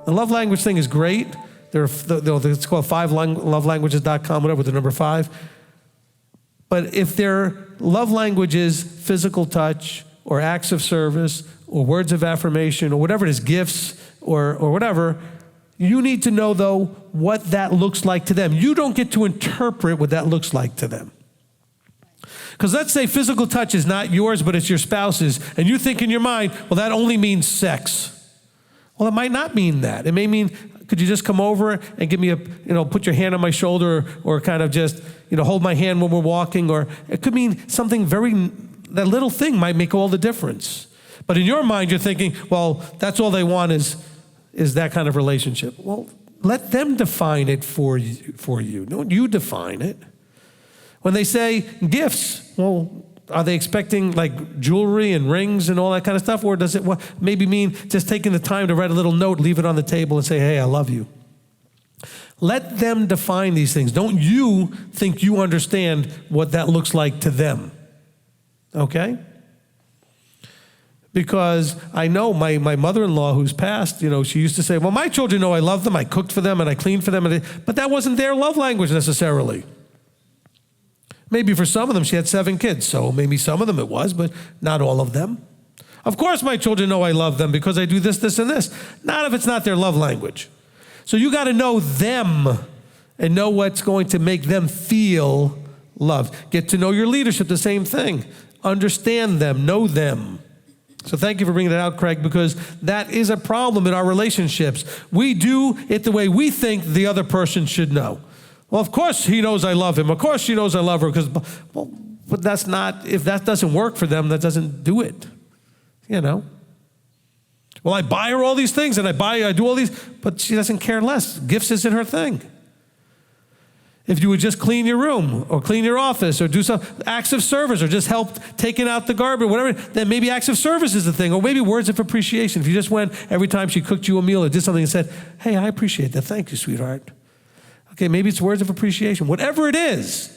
The love language thing is great. It's called 5lovelanguages.com, whatever, with the number 5. But if their love language is physical touch or acts of service or words of affirmation or whatever it is, gifts or whatever, you need to know, though, what that looks like to them. You don't get to interpret what that looks like to them. Because let's say physical touch is not yours, but it's your spouse's, and you think in your mind, well, that only means sex. Well, it might not mean that. It may mean, could you just come over and give me put your hand on my shoulder, or kind of just, hold my hand when we're walking, or it could mean something that little thing might make all the difference. But in your mind, you're thinking, well, that's all they want is that kind of relationship. Well, let them define it for you. Don't you define it. When they say gifts, well, are they expecting like jewelry and rings and all that kind of stuff? Or does it maybe mean just taking the time to write a little note, leave it on the table and say, hey, I love you? Let them define these things. Don't you think you understand what that looks like to them. Okay? Because I know my mother-in-law who's passed, she used to say, well, my children know I love them, I cooked for them and I cleaned for them, but that wasn't their love language necessarily. Maybe for some of them, she had 7 kids, so maybe some of them it was, but not all of them. Of course my children know I love them because I do this, this, and this. Not if it's not their love language. So you got to know them and know what's going to make them feel loved. Get to know your leadership, the same thing. Understand them, know them. So thank you for bringing that out, Craig, because that is a problem in our relationships. We do it the way we think the other person should know. Well, of course he knows I love him. Of course she knows I love her, but that's not, if that doesn't work for them, that doesn't do it. Well, I buy her all these things and I do all these, but she doesn't care less. Gifts isn't her thing. If you would just clean your room or clean your office or do some acts of service or just help taking out the garbage, whatever, then maybe acts of service is the thing, or maybe words of appreciation. If you just went every time she cooked you a meal or did something and said, hey, I appreciate that. Thank you, sweetheart. Okay, maybe it's words of appreciation. Whatever it is,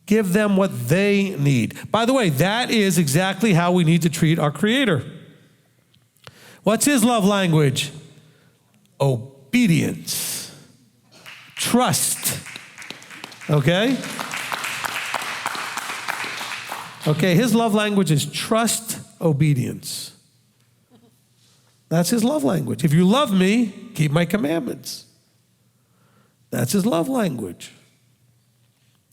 give them what they need. By the way, that is exactly how we need to treat our Creator. What's his love language? Obedience. Trust. Okay? Okay, his love language is trust, obedience. That's his love language. If you love me, keep my commandments. That's his love language.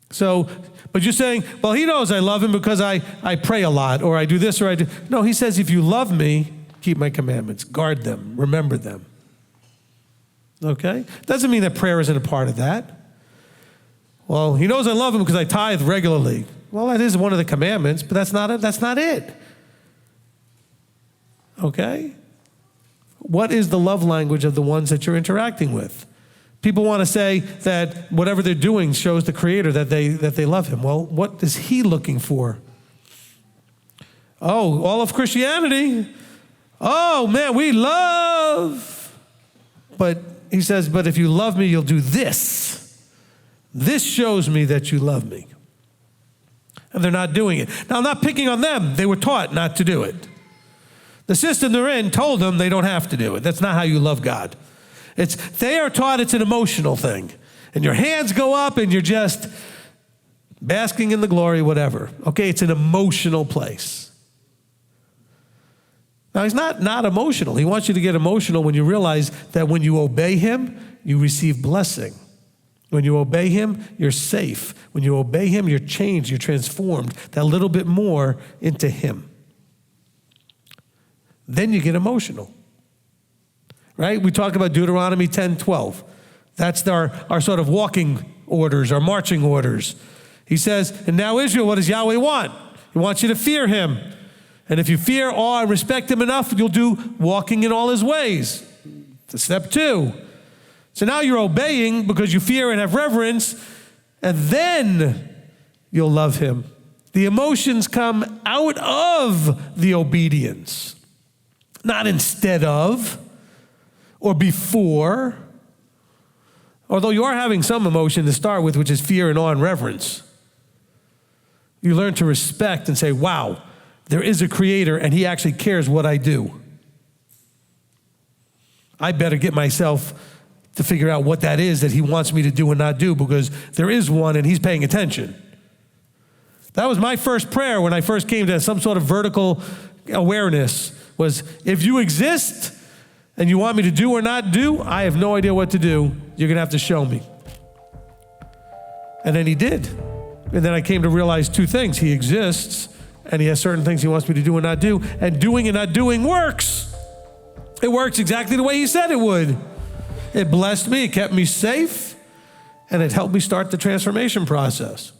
So, but you're saying, well, he knows I love him because I pray a lot, or I do this, or I do. No, he says, if you love me, keep my commandments, guard them, remember them. Okay? Doesn't mean that prayer isn't a part of that. Well, he knows I love him because I tithe regularly. Well, that is one of the commandments, but that's not it. That's not it. Okay? What is the love language of the ones that you're interacting with? People want to say that whatever they're doing shows the Creator that they love him. Well, what is he looking for? Oh, all of Christianity. Oh, man, we love. But he says, but if you love me, you'll do this. This shows me that you love me. And they're not doing it. Now, I'm not picking on them. They were taught not to do it. The system they're in told them they don't have to do it. That's not how you love God. They are taught it's an emotional thing. And your hands go up and you're just basking in the glory, whatever. Okay, it's an emotional place. Now, he's not emotional. He wants you to get emotional when you realize that when you obey him, you receive blessing. When you obey him, you're safe. When you obey him, you're changed, you're transformed that little bit more into him. Then you get emotional. Right? We talk about Deuteronomy 10:12. That's our sort of walking orders, our marching orders. He says, and now Israel, what does Yahweh want? He wants you to fear him. And if you fear, awe, and respect him enough, you'll do walking in all his ways. That's step 2. So now you're obeying because you fear and have reverence, and then you'll love him. The emotions come out of the obedience, not instead of or before, although you are having some emotion to start with, which is fear and awe and reverence. You learn to respect and say, wow, there is a Creator and he actually cares what I do. I better get myself to figure out what that is that he wants me to do and not do, because there is one and he's paying attention. That was my first prayer when I first came to some sort of vertical awareness, was if you exist and you want me to do or not do, I have no idea what to do. You're going to have to show me. And then he did. And then I came to realize two things. He exists, and he has certain things he wants me to do and not do. And doing and not doing works. It works exactly the way he said it would. It blessed me, it kept me safe, and it helped me start the transformation process.